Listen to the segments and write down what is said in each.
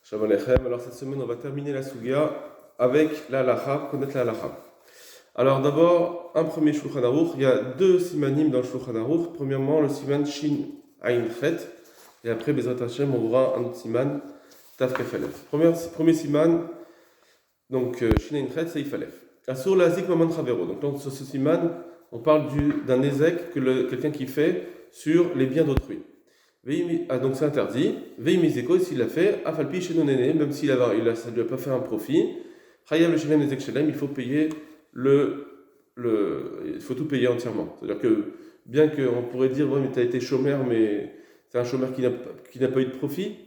Shalom Aleichem. Alors cette semaine, on va terminer la Sugia avec la halacha, connaître la halacha. Alors d'abord, un premier Shulchan Aruch. Il y a deux simanim dans le Shulchan Aruch. Premièrement, le siman Shin Ayin Chet. Et après, Bezrat Hashem, on verra un autre siman, Taf Kaf Alef. Premier siman, donc Shin Ayin Chet, c'est Ifalef. Asur Lazik Maman Chavero. Donc sur ce siman, on parle d'un ézek que quelqu'un qui fait sur les biens d'autrui. Donc c'est interdit. Veimizeko, s'il l'a fait, Afalpi chez Nonéné, même ça ne lui a pas fait un profit. Chayav le Shelem Nezek Shelem, il faut payer il faut tout payer entièrement. C'est-à-dire que, bien qu'on pourrait dire, ouais, mais tu as été chômeur, mais c'est un chômeur qui n'a pas eu de profit,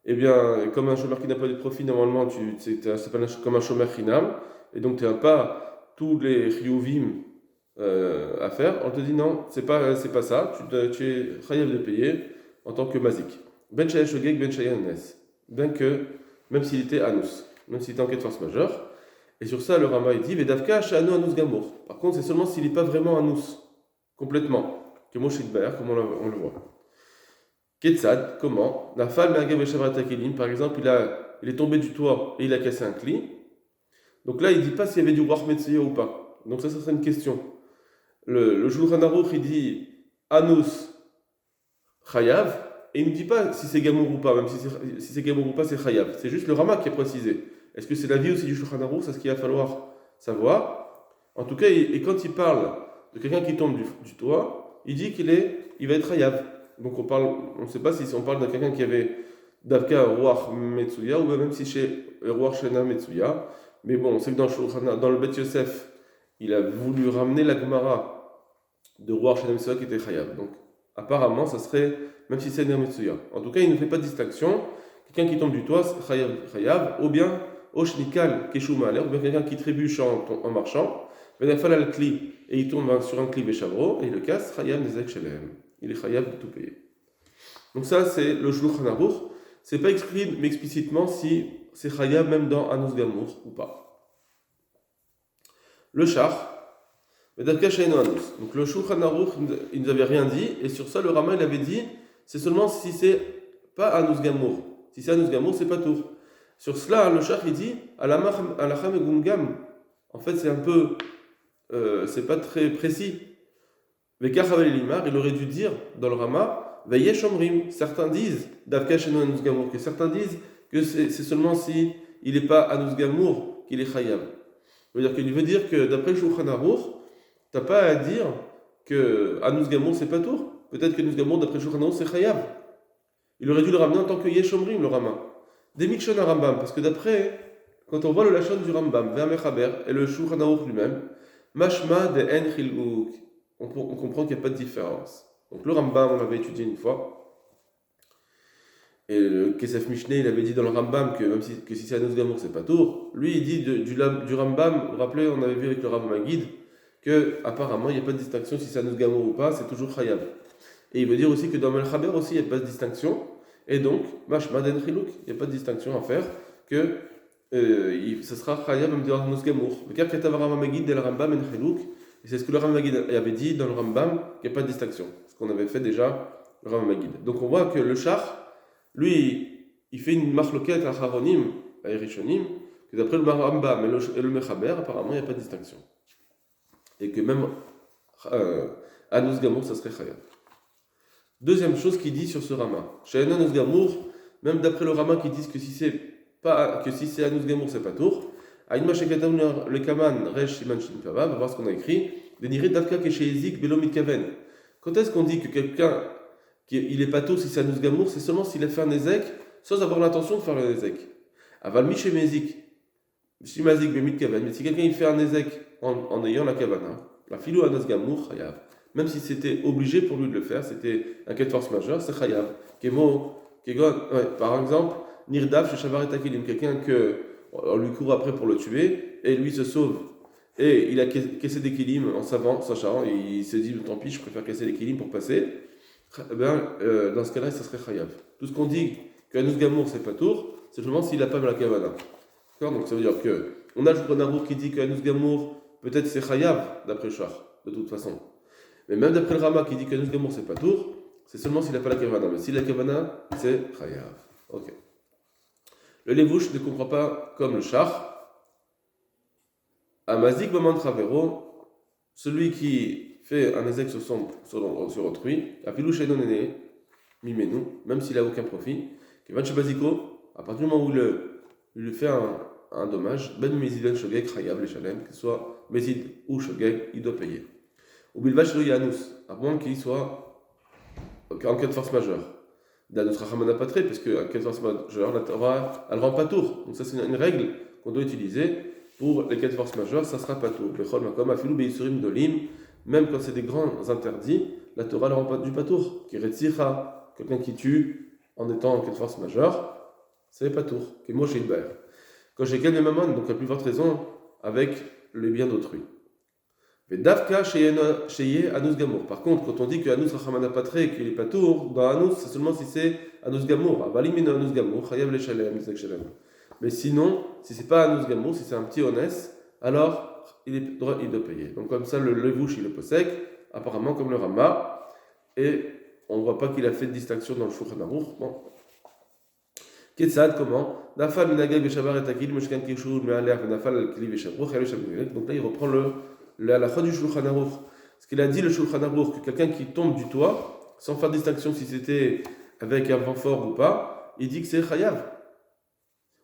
eh bien, comme un chômeur qui n'a pas eu de profit, normalement, c'est pas comme un chômeur chinam, et donc tu n'as pas tous les chiyuvim à faire. On te dit non, c'est pas ça, tu es chayav de payer en tant que mazik. Ben shaya shogeg, ben shaya nes. Même s'il était anus, même s'il était en cas de force majeure. Et sur ça, le Rama il dit Vedavka shano anus gamour. Par contre, c'est seulement s'il n'est pas vraiment anus, complètement. Que Moshe Ber, comme on le voit. Ketzad, comment Nafal me'agav beshavrat hakelim, par exemple, il est tombé du toit et il a cassé un cli. Donc là, il ne dit pas s'il y avait du Ruach Metsuya ou pas. Donc ça serait une question. Le Shulchan Aruch, il dit anus chayav, et il ne dit pas si c'est gamour ou pas, même si c'est gamour ou pas, c'est chayav. C'est juste le Rama qui a précisé. Est-ce que c'est l'avis aussi du Shulchan Aruch? C'est ce qu'il va falloir savoir. En tout cas, et quand il parle de quelqu'un qui tombe du toit, il dit il va être chayav. Donc on ne sait pas si on parle de quelqu'un qui avait Davka Ruach Metsuya ou même si chez Ruach Shena Metsuya. Mais bon, on sait que dans le Bet Yosef, il a voulu ramener la Gemara de Ruach Shena Metsuya qui était chayav. Donc apparemment, ça serait, même si c'est Metsuya. En tout cas, il ne fait pas de distinction. Quelqu'un qui tombe du toit, chayav, ou bien Oshnikal Keshuma ou bien quelqu'un qui trébuche en marchant, Venafal al Kli, et il tombe sur un Kli Beshavro, et il le casse, chayav Nezek Shelem. Il est chayav de tout payer. Donc ça, c'est le Shulchan Aruch. C'est pas écrit, mais explicitement, si c'est chayav même dans Anus Gamour ou pas. Le Shach, Vedavka Sheino Anus. Donc le Shulchan Aruch, il ne nous avait rien dit, et sur ça, le Rama, il avait dit, c'est seulement si c'est pas Anus Gamour. Si c'est Anus Gamour, c'est pas tour. Sur cela, le Shach, il dit, Alacham Egungam. En fait, c'est un peu, c'est pas très précis. Il aurait dû dire dans le Rama, certains disent, que certains disent que c'est seulement si il n'est pas Anus Gamour qu'il est chayav. Il veut dire que d'après le Shulchan Aruch, tu n'as pas à dire que Anus Gamour c'est pas tour. Peut-être que Anus Gamour d'après le Shulchan Aruch c'est chayav. Il aurait dû le ramener en tant que Yeshomrim, le Rama. Des Mikshon à Rambam, parce que d'après, quand on voit le Lachon du Rambam, vers Mechaber, et le Shulchan Aruch lui-même, Mashma de En Chiluk. On comprend qu'il n'y a pas de différence. Donc le Rambam, on l'avait étudié une fois. Et le Kesef Mishneh, il avait dit dans le Rambam que même si c'est Anus Gamour, c'est pas tour. Lui, il dit du Rambam, vous vous rappelez, on avait vu avec le Rav Magid, que apparemment il n'y a pas de distinction si c'est Anus Gamour ou pas, c'est toujours Chayav. Et il veut dire aussi que dans Melchaber aussi, il n'y a pas de distinction. Et donc, Mashma Den Chiluk, il n'y a pas de distinction à faire, que ce sera Chayav même dans Anus Gamour. Le Ker Ketav Rav Magid del Rambam En Chiluk. Et c'est ce que le Rav Magid avait dit dans le Rambam, qu'il n'y a pas de distinction. Ce qu'on avait fait déjà, le Rav Magid. Donc on voit que le Shach, lui, il fait une marloquette à Haronim, à Erishonim, que d'après le Rambam et le Mechaber, apparemment, il n'y a pas de distinction. Et que même Anus Gamour, ça serait Chayav. Deuxième chose qu'il dit sur ce Rama. Chez Anus Gamour, même d'après le Rama qui dit que si c'est Anus Gamour, c'est pas tour. Le Kaman Resh Siman Shin Kava, va voir ce qu'on a écrit. Deniré Davka Keshezik Belo Mitkaven. Quand est-ce qu'on dit que quelqu'un il est pas tour si c'est Anus Gamour, c'est seulement s'il a fait un Ezek sans avoir l'intention de faire le Ezek. Aval Mishemezik, Shimazik Bemitkaven. Mais si quelqu'un il fait un Ezek en ayant la Kavana, la Filou Anus Gamour, Chayav. Même si c'était obligé pour lui de le faire, c'était un cas de force majeure, c'est Chayav. Par exemple, Nirdav chez Shavaret Akilim, quelqu'un on lui court après pour le tuer, et lui se sauve. Et il a cassé des kilim en sachant, et il s'est dit, tant pis, je préfère casser les kilim pour passer. Dans ce cas-là, ça serait chayav. Tout ce qu'on dit qu'Anus Gamour, c'est pas tour, c'est seulement s'il n'a pas la kavana. D'accord. Donc ça veut dire que, on a Shulchan Aruch qui dit qu'Anus Gamour, peut-être c'est chayav, d'après le Shach, de toute façon. Mais même d'après le Rama qui dit qu'Anus Gamour, c'est pas tour, c'est seulement s'il n'a pas la kavana. Mais s'il a la kavana, c'est chayav. Ok. Le levouche ne comprend pas comme le char. Amazik moment travero, celui qui fait un ézec sur autrui, apilou chez nonéné, mimenu, même s'il n'a aucun profit, qui va chez Basiko, à partir du moment où il lui fait un dommage, ben mezid shogeg chayav le shalem, que ce soit mezid ou shogeg, il doit payer. Ou bilvash le yanus, à moins qu'il soit en cas de force majeure. Dans notre Rachamana Patré, parce qu'en cas de force majeure, la Torah, elle rend pas tour. Donc ça, c'est une règle qu'on doit utiliser pour les cas de force majeure, ça sera pas tour. Bechol makom afilou beisurim dolim, même quand c'est des grands interdits, la Torah ne rend pas du patour. Kiretzicha, quelqu'un qui tue en étant en cas de force majeure, c'est pas tour. Kemo sheilbaer. Quand j'ai quel maman, donc à plus forte raison, avec le bien d'autrui. Davka sheye anus gamour. Par contre, quand on dit que anus rachamana patre, qu'il est pas tour, dans anus, c'est seulement si c'est anus gamour. Avalimine anus gamour, chayav le shalem, mais sinon, si c'est pas anus gamour, si c'est un petit honnête, alors il doit payer. Donc comme ça, le levouche il est possèque, apparemment comme le Rama, et on ne voit pas qu'il a fait de distinction dans le Shulchan Aruch. Bon. Ketsad, comment? Nafal minagag beshavar et akil, meshkan kishur me'aler, nafal kli beshabruch, donc là il reprend la halakha du Shulchan Aruch. Ce qu'il a dit le Shulchan Aruch, que quelqu'un qui tombe du toit, sans faire distinction si c'était avec un vent fort ou pas, il dit que c'est chayav.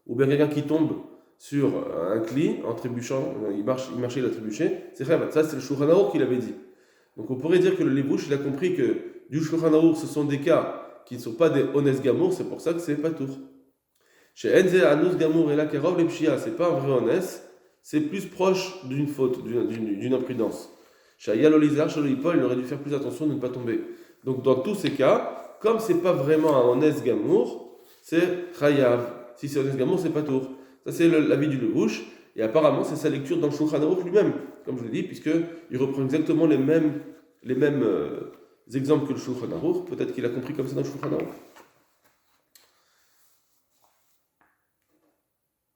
Ou bien quelqu'un qui tombe sur un cli en trébuchant, il marchait, il a trébuché, c'est chayav. Ça c'est le Shulchan Aruch qui l'avait dit. Donc on pourrait dire que le Levouche, il a compris que du Shulchan Aruch, ce sont des cas qui ne sont pas des Ones Gamour, c'est pour ça que c'est pas tour. Chez Enze Anus Gamour et la Kerov Lepshia, c'est pas un vrai Ones, c'est plus proche d'une faute, d'une imprudence. Chez Ayalolizar, chez Paul, il aurait dû faire plus attention de ne pas tomber. Donc dans tous ces cas, comme c'est pas vraiment un Ones Gamour, c'est Chayav. Si c'est Ones Gamour, c'est pas tour. Ça c'est l'avis du Levouche, et apparemment c'est sa lecture dans le Shulchan Aruch lui-même, comme je l'ai dit, puisqu'il reprend exactement les mêmes exemples que le Shulchan Aruch. Peut-être qu'il a compris comme ça dans le Shulchan Aruch.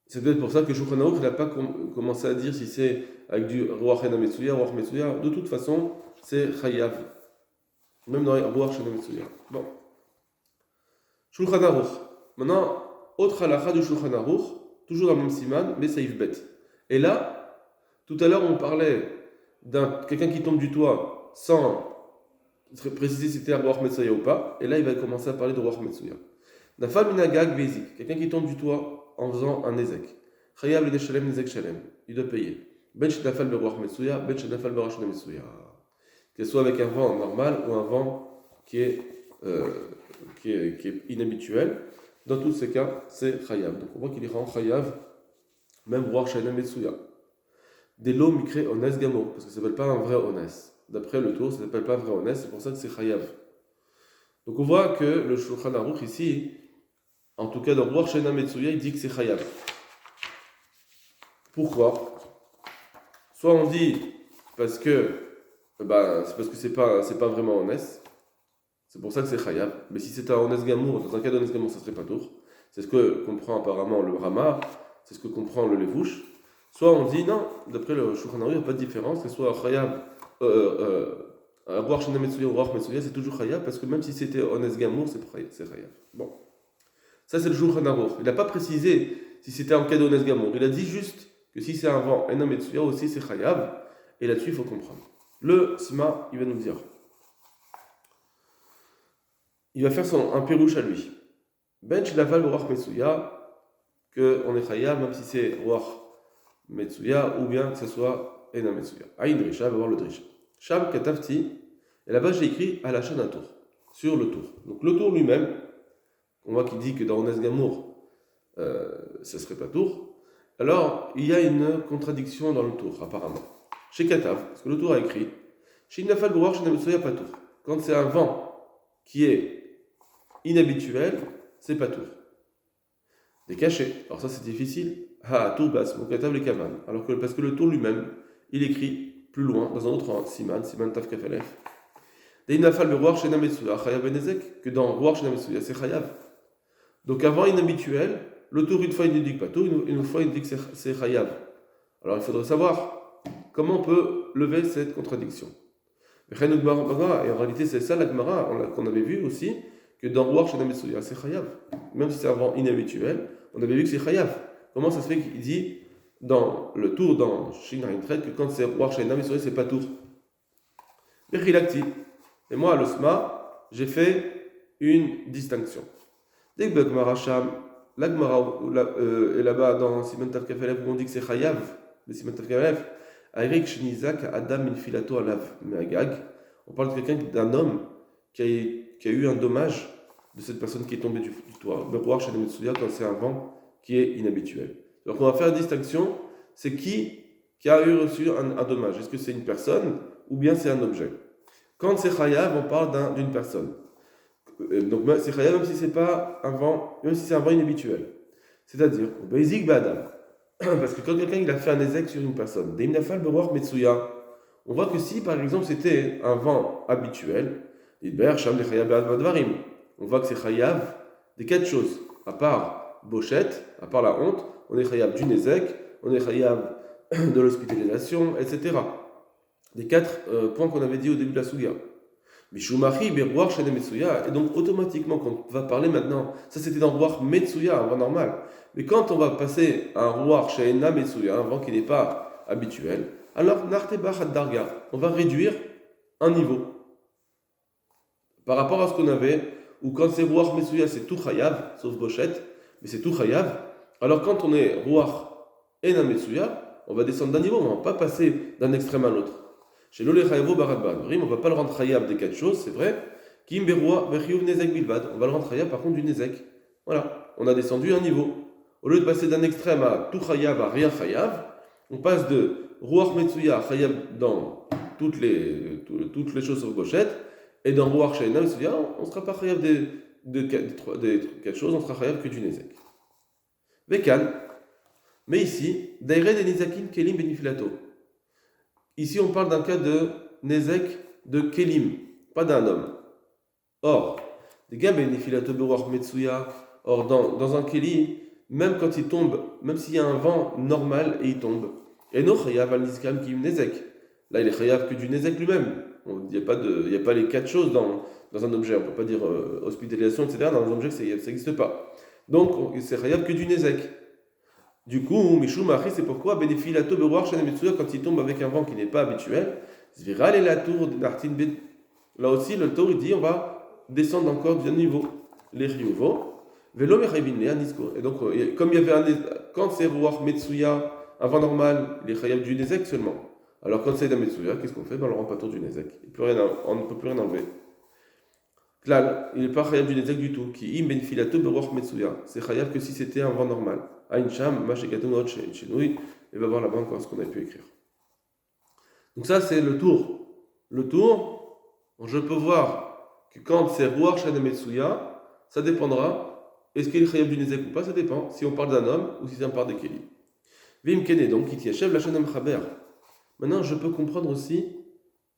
C'est peut-être pour ça que Shulchan Aruch n'a pas commencé à dire si c'est avec du Ruach Hena Metsuya, Ruach Metsuya. De toute façon, c'est Chayav. Même dans Ruach Hena Metsuya. Bon. Shulchan Aruch. Maintenant, autre halakha du Shulchan Aruch, toujours dans le même siman, mais Saïf Bet. Et là, tout à l'heure, on parlait quelqu'un qui tombe du toit sans préciser si c'était un Ruach Metsuya ou pas. Et là, il va commencer à parler de Ruach Metsuya. Nafal minagag bezik. Quelqu'un qui tombe du toit en faisant un ezek. Chayav le shalem nezek shalem. Il doit payer. Ben shenafal beruach metsuya, ben shenafal beruach metsuya. Que ce soit avec un vent normal ou un vent qui est inhabituel. Dans tous ces cas, c'est chayav. Donc on voit qu'il rend chayav, même beruach shalem metsuya. Des lots mikre ones gamo, parce que ça ne s'appelle pas un vrai ones. D'après le tour, ça ne s'appelle pas un vrai ones, c'est pour ça que c'est chayav. Donc on voit que le Shulchan Aruch ici, en tout cas dans Ruach Shena Metsuya, il dit que c'est chayav. Pourquoi? Soit on dit parce que c'est parce que c'est pas vraiment honnête. C'est pour ça que c'est chayav. Mais si c'était un honnête gamour, dans un cas d'honnête gamour, ça serait pas tour. C'est ce que comprend apparemment le Rama, c'est ce que comprend le Levouche. Soit on dit non, d'après le Shulchan Aruch, il n'y a pas de différence, que ce soit chayav, Ruach Shena Metsuya ou Ruach Metsuya, c'est toujours chayav, parce que même si c'était honnête gamour, c'est chayav. Bon. Ça, c'est le Shulchan Aruch. Il n'a pas précisé si c'était un cas d'honnête gamour. Il a dit juste que si c'est un vent, un metsuya aussi, c'est chayav. Et là-dessus, il faut comprendre. Le Sima, il va nous dire. Il va faire un pérouche à lui. Bench laval ruach metsuya, qu'on est chayav, même si c'est ruach metsuya, ou bien que ce soit ena metsuya. Aïn drisha, va voir le drisha. Sham katafti, et là-bas, j'ai écrit à la chaîne un tour, sur le tour. Donc le tour lui-même, on voit qu'il dit que dans Ones Gamour, ça serait pas tour. Alors, il y a une contradiction dans le tour, apparemment. Chez Katav, parce que le tour a écrit, chez Nafal Bourach, chez Nametsuya, pas tour. Quand c'est un vent qui est inhabituel, c'est pas tour. Des cachets. Alors ça, c'est difficile. Tour basse, mon Katav les Kavan. Alors que, parce que le tour lui-même, il écrit plus loin, dans un autre siman Tav Kafelef. Des Nafal Bourach, chez Nametsuya, Chayav Benezek, que dans Bourach, chez Nametsuya, c'est Chayav. Donc avant inhabituel, le tour une fois il ne dit que pas tour, une fois il dit que c'est chayav. Alors il faudrait savoir comment on peut lever cette contradiction. Et en réalité c'est ça la Gemara qu'on avait vu aussi, que dans Ruach Shena Metsuya, c'est Chayav. Même si c'est un vent inhabituel, on avait vu que c'est Chayav. Comment ça se fait qu'il dit dans le tour, dans Shinarin Tret, que quand c'est Ruach Shena Metsuya, c'est pas tour? Bechilakti. Et moi, à l'Osma, j'ai fait une distinction. Dès que Bakmaracham, l'Agmara est là-bas dans Siman Tav Kafalef, où on dit que c'est Chayav, le Siman Tav Kafalef, Arik Shnizak Adam Infilato Alav Meagag. On parle de quelqu'un, d'un homme qui a eu un dommage de cette personne qui est tombée du toit. Berouar Shena Metsuya, quand c'est un vent qui est inhabituel. Donc on va faire la distinction, c'est qui a eu reçu un dommage. Est-ce que c'est une personne ou bien c'est un objet? Quand c'est Chayav, on parle d'une personne. Donc c'est Chayav même si c'est pas un vent, même si c'est un vent inhabituel. C'est-à-dire, Basic Badam. Parce que quand quelqu'un il a fait un ézec sur une personne, Deimnafal Berouar Metsuya, on voit que si par exemple c'était un vent habituel, on voit que c'est Chayav des 4 choses. À part Bochette, à part la honte, on est Chayav du Nézek, on est Chayav de l'hospitalisation, etc. Des 4 points qu'on avait dit au début de la Souga. Mishumachi, Berouar, Shene Metsuya, et donc automatiquement, quand on va parler maintenant, ça c'était dans Ruach Metsuya, un vent normal. Mais quand on va passer à un Ruach Shena Metsuya, un vent qui n'est pas habituel, alors Nartebach ad Darga, on va réduire un niveau. Par rapport à ce qu'on avait, où quand c'est Ruach Metsuya, c'est tout Chayav, sauf Bochette, mais c'est tout Chayav. Alors quand on est Ruach Ena Metsuya, on va descendre d'un niveau, on ne va pas passer d'un extrême à l'autre. Chez l'Ole Chayavo Baradban, on ne va pas le rendre Chayav des 4 choses, c'est vrai. Kim Beroua Vechiyuv Nezek Bilvad, on va le rendre Chayav par contre du Nezek. Voilà, on a descendu un niveau. Au lieu de passer d'un extrême à tout Chayav à rien Chayav, on passe de Ruach Metsuya à Chayav dans toutes les choses sur Bochette. Et dans Ruach Shena Metsuya, on ne sera pas chayav des 4 choses, on sera chayav que du Nezek. Vekan. Mais ici, Daïred et Nizakin Kelim Benifilato. Ici, on parle d'un cas de Nezek de Kelim, pas d'un homme. Or, des gars Benifilato Beruach Metsuya, or dans un Keli, même quand il tombe, même s'il y a un vent normal et il tombe, et non chayav al Nizkam Kim Nezek. Là, il est chayav que du Nezek lui-même. Il n'y a pas les 4 choses dans un objet. On ne peut pas dire hospitalisation, etc. Dans un objet, ça n'existe pas. Donc, c'est chayav que du Nezek. Du coup, Mishum Achi, c'est pourquoi Benefilato Beruach Shena Metsuya, quand il tombe avec un vent qui n'est pas habituel, Zviral et la tour d'Artin Ben. Là aussi, le tour, il dit on va descendre encore d'un niveau. Les Ryuvo, Velo Mechavin le Anisko. Et donc, comme il y avait quand c'est Ruach Metsuya, un vent normal, il est chayav du Nezek seulement. Alors quand c'est d'un Metsuya, qu'est-ce qu'on fait? On le rend pas tour du Nezek. On ne peut plus rien enlever. Klal, il n'est pas chayav du Nezek du tout. Qui im ben filato beruach Metsuya. C'est chayav que si c'était un vent normal. Aïn sham, mashekato not chenouï. Et va voir là-bas encore ce qu'on a pu écrire. Donc ça c'est le tour. Le tour, je peux voir que quand c'est ruach shena Metsuya, ça dépendra. Est-ce qu'il est chayav du Nezek ou pas? Ça dépend. Si on parle d'un homme ou si on parle de Kéli. Vim kene donc qui tiachev la shena mechaber. Maintenant, je peux comprendre aussi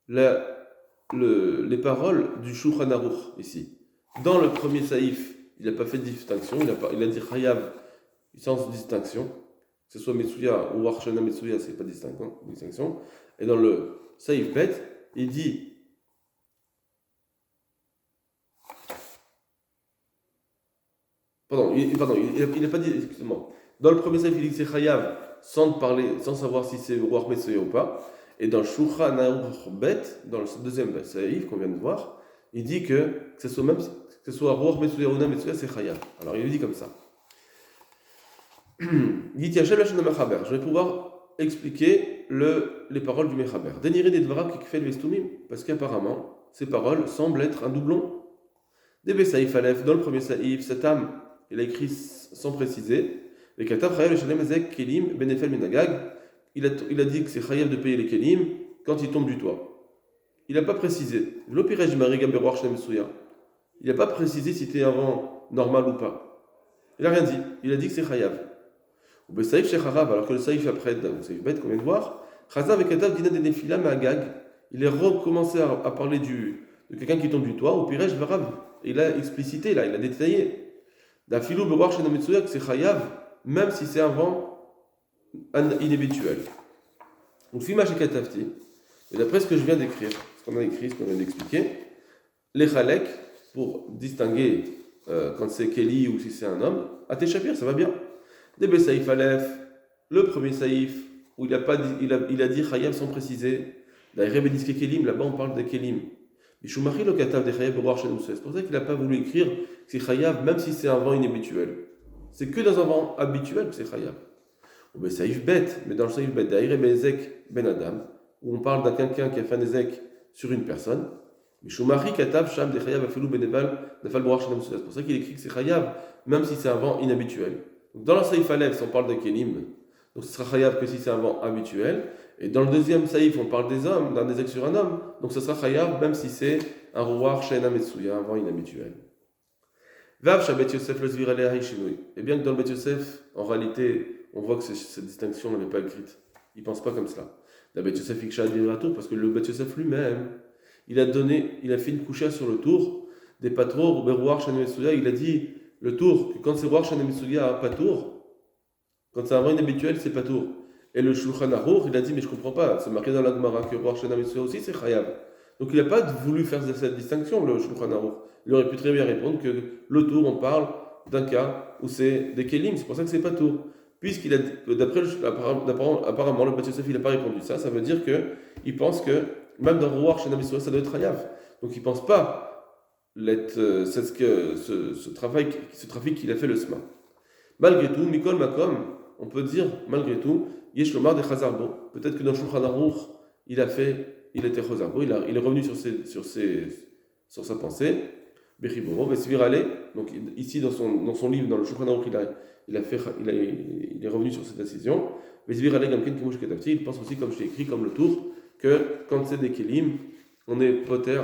les paroles du Shulchan Aruch ici. Dans le premier saïf, il n'a pas fait de distinction, il a dit Chayav sans distinction, que ce soit Metsuya ou Arshana Metsuya, c'est pas distinction. Et dans le saïf Bet, il dit il n'a pas dit, excusez-moi. Dans le premier saïf, il dit que c'est Chayav sans savoir si c'est Ruach Metsuya ou pas. Et dans Shulchan Aruch Bet, dans le deuxième saïf qu'on vient de voir, il dit que ce soit Ruach Metsuya ou Na Metsuya, c'est Chayav. Alors il le dit comme ça. Il dit je vais pouvoir expliquer les paroles du Mechaber. Déniré des Dvarav qui fait le Vestumim, parce qu'apparemment, ces paroles semblent être un doublon. Débé Saïf Aleph, dans le premier saïf, cet âme, il a écrit sans préciser. Les Katav Chayav, le Shalem Ezek, Kelim, Benefel Menagag. Il a dit que c'est Chayav de payer les Kelim quand il tombe du toit. Il n'a pas précisé. Il n'a pas précisé si c'était un vent normal ou pas. Il n'a rien dit. Il a dit que c'est Chayav. Ou Saïf Shecharav, alors que le Saïf après, le Saïf bête qu'on vient de voir, Chazav et Katav Dina de Nefila Magag, il a recommencé à parler de quelqu'un qui tombe du toit, ou Piresh Varav. Il a explicité, là, il a détaillé. D'Afilou Bewar Shenametsuya, que c'est Chayav, même si c'est un vent inhabituel. Donc, Fima Shekatavti, et d'après ce que je viens d'écrire, ce qu'on a écrit, ce qu'on vient d'expliquer, les Chalek, pour distinguer quand c'est Kelly ou si c'est un homme, à Téchapir, ça va bien. Débé Saïf Aleph, le premier Saïf, où il a dit Chayav sans préciser. D'ailleurs, Bédiske Kelim, là-bas on parle des Kelim. Mishumari le Katav des Chayav Berouar Shenem Souya. C'est pour ça qu'il n'a pas voulu écrire que c'est Chayav, même si c'est un vent inhabituel. C'est que dans un vent habituel que c'est Chayav. Ou bien Saïf Bet, mais dans le Saïf Bet, d'ailleurs, Bezek Ben Adam, où on parle d'un quelqu'un qui a fait un Ezek sur une personne. Mishumari Katav Sham des Chayav Afilou Beneval Nefal Berouar Shenem Souya. C'est pour ça qu'il écrit que c'est Chayav, même si c'est un vent inhabituel. Donc, dans le Saïf Aleph, on parle de Kelim, donc ce sera Chayav que si c'est un vent habituel. Et dans le deuxième saïf, on parle des hommes, d'un Ezek sur un homme, donc ce sera Chayav, même si c'est un rouar Sheena Metsuya, un vent inhabituel. Vav Shabet Yosef le Zvir Alea Hishinui. Et bien que dans le Bet Yosef, en réalité, on voit que cette distinction n'avait pas écrite. Il ne pense pas comme cela. La Bet Yosef Iksha Divrato, parce que le Bet Yosef lui-même, il a fait une coucha sur le tour des patros, ou rouar Sheena Metsuya. Il a dit le tour, que quand c'est rouar Sheena Metsuya, pas tour, quand c'est un vent inhabituel, c'est pas tour. Et le Shulchan Aruch, il a dit, mais je ne comprends pas, c'est marqué dans la Gemara que Roar Shana Metsuya aussi, c'est Chayav. Donc il n'a pas voulu faire cette distinction, le Shulchan Aruch. Il aurait pu très bien répondre que le tour, on parle d'un cas où c'est des Kelim, c'est pour ça que c'est pas tour. Puisqu'il a, apparemment, le Bat Yosef, il n'a pas répondu ça, ça veut dire qu'il pense que, même dans Roar Shana Metsuya, ça doit être Chayav. Donc il ne pense pas ce trafic qu'il a fait le SMA. Malgré tout, Mikol Makom, on peut dire, malgré tout, Yesh Lomar de Chazarbo. Peut-être que dans Shulchan Aruch, il était Chazarbo, il est revenu sur sa pensée. Bechiboro, Vesvir Ale, donc ici dans son livre, dans le Shulchan Aruch, il est revenu sur cette décision. Vesvir Ale, Gamken Kimush Ketavti, il pense aussi, comme je l'ai écrit, comme le tour, que quand c'est des Kelim, on est poter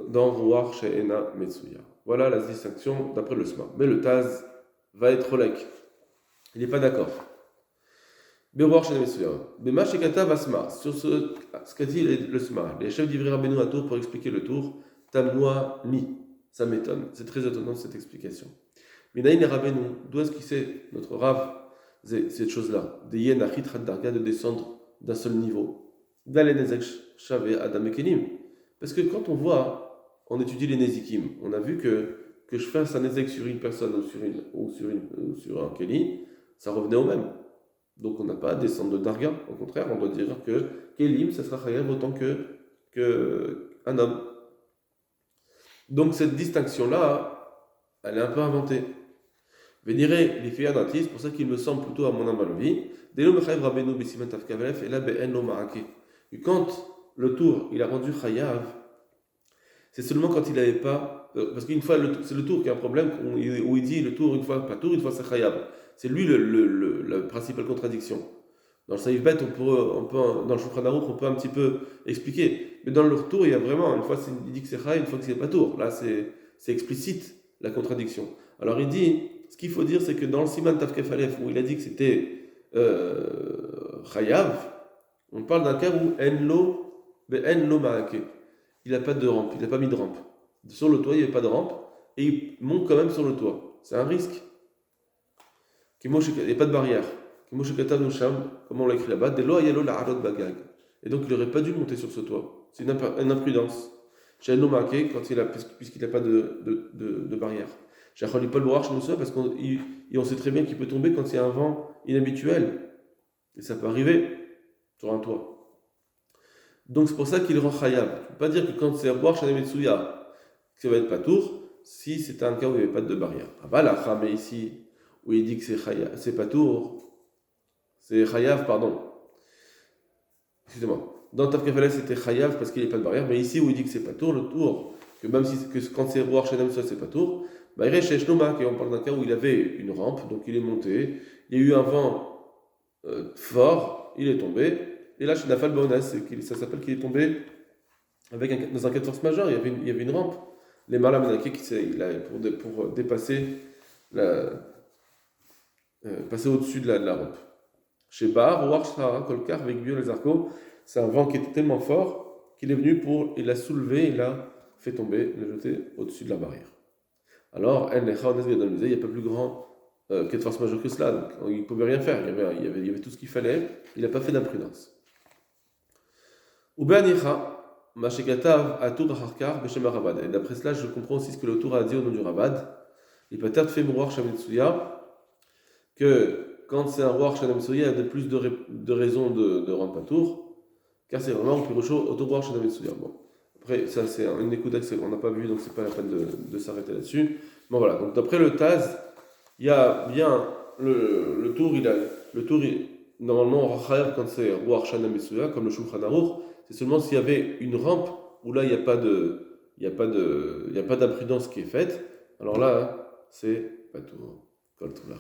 dans Ruach She'ena Metsuya. Voilà la distinction d'après le SMA. Mais le Taz va être Rolek. Il n'est pas d'accord. Berouar Shenem Metsuya. Bema Shekata Vasma. Sur ce qu'a dit le SMA. Les chefs d'Ivry Rabbeinu à Tours pour expliquer le tour. Tamnoa Ni. Ça m'étonne. C'est très étonnant cette explication. Minaïn et Rabbeinu. D'où est-ce qu'il sait, notre Rav, cette chose-là? De Yen Achit Haddarga, de descendre d'un seul niveau. Dalenezek Shave Adam Ekenim. Parce que quand on étudie les Nezikim, on a vu que je fasse un Ezek sur une personne ou sur un Kéli, ça revenait au même. Donc on n'a pas à descendre de Darga. Au contraire, on doit dire que Kélim, ça sera Chayav autant qu'un homme. Donc cette distinction-là, elle est un peu inventée. Véniré les filles d'Antis, c'est pour ça qu'il me semble plutôt à mon âme à l'envie. Delo Mechayev Rabbeinu Bisiman Tafkavelef et là Be'en Lo Ma'ake. Et quand le tour, il a rendu Chayav, c'est seulement quand il n'avait pas. Parce qu'une fois, c'est le tour qui a un problème, où il dit le tour, une fois pas tour, une fois c'est Chayav. C'est lui la principale contradiction. Dans le Saïf Bet, dans le Shulchan Aruch, on peut un petit peu expliquer. Mais dans le tour, il y a vraiment, une fois il dit que c'est Chayav, une fois que c'est pas tour. Là, c'est explicite la contradiction. Alors il dit, ce qu'il faut dire, c'est que dans le Siman Tafkef Aleph, où il a dit que c'était Chayav, on parle d'un cas où En Lo Ma'ake. Il n'a pas de rampe, il n'a pas mis de rampe. Sur le toit, il n'y avait pas de rampe, et il monte quand même sur le toit. C'est un risque. Il n'y a pas de barrière. Comme on l'a écrit là-bas, et donc il n'aurait pas dû monter sur ce toit. C'est une imprudence. Puisqu'il n'a pas de barrière. Parce qu'on sait très bien qu'il peut tomber quand il y a un vent inhabituel. Et ça peut arriver sur un toit. Donc c'est pour ça qu'il rend Chayav. Tu ne peux pas dire que quand c'est Roar Shenem Metsuya, que ça va être pas tour, si c'est un cas où il n'y avait pas de barrière. Mais ici, où il dit que c'est pas tour, c'est Chayav, pardon. Excusez-moi. Dans Tafkefaleh, c'était Chayav parce qu'il n'y a pas de barrière, mais ici où il dit que c'est pas tour, le tour, que même si quand c'est Roar Shenem Metsuya, c'est pas tour, il reste chez Shnoma, on parle d'un cas où il avait une rampe, donc il est monté, il y a eu un vent fort, il est tombé. Et là, chez Nafal Baonas, ça s'appelle qu'il est tombé dans un cas de force majeure. Il y avait une rampe. Les Marla Menake, pour dépasser, passer au-dessus de la rampe. Chez Bar, Warshara, Kolkar, avec Bio, les Arcos, c'est un vent qui était tellement fort qu'il est venu il l'a soulevé, il l'a fait tomber, il l'a jeté au-dessus de la barrière. Alors, il n'y a pas plus grand cas de force majeure que cela. Donc, il ne pouvait rien faire. Il y avait tout ce qu'il fallait. Il n'a pas fait d'imprudence. Ou Be'anicha, Mashekatav Atur Harkar Beshem Rabad. Et d'après cela, je comprends aussi ce que le Tour a dit au nom du Rabad. Il peut être fait Mouroir Shametsuya, que quand c'est un Mouroir Shametsuya, il y a de plus de raisons de rendre Patour, car c'est vraiment Pirocho Autoboir Shametsuya. Bon. Après, ça c'est une écoute qu'on n'a pas vu, donc c'est pas la peine de s'arrêter là-dessus. Bon voilà, donc d'après le Taz, il y a bien le Tour, normalement, on rachayav quand c'est Ruach Shana Metsuya, comme le Shulchan Aruch, c'est seulement s'il y avait une rampe où là il n'y a pas d'imprudence qui est faite. Alors là, c'est pas tout, Kol tout la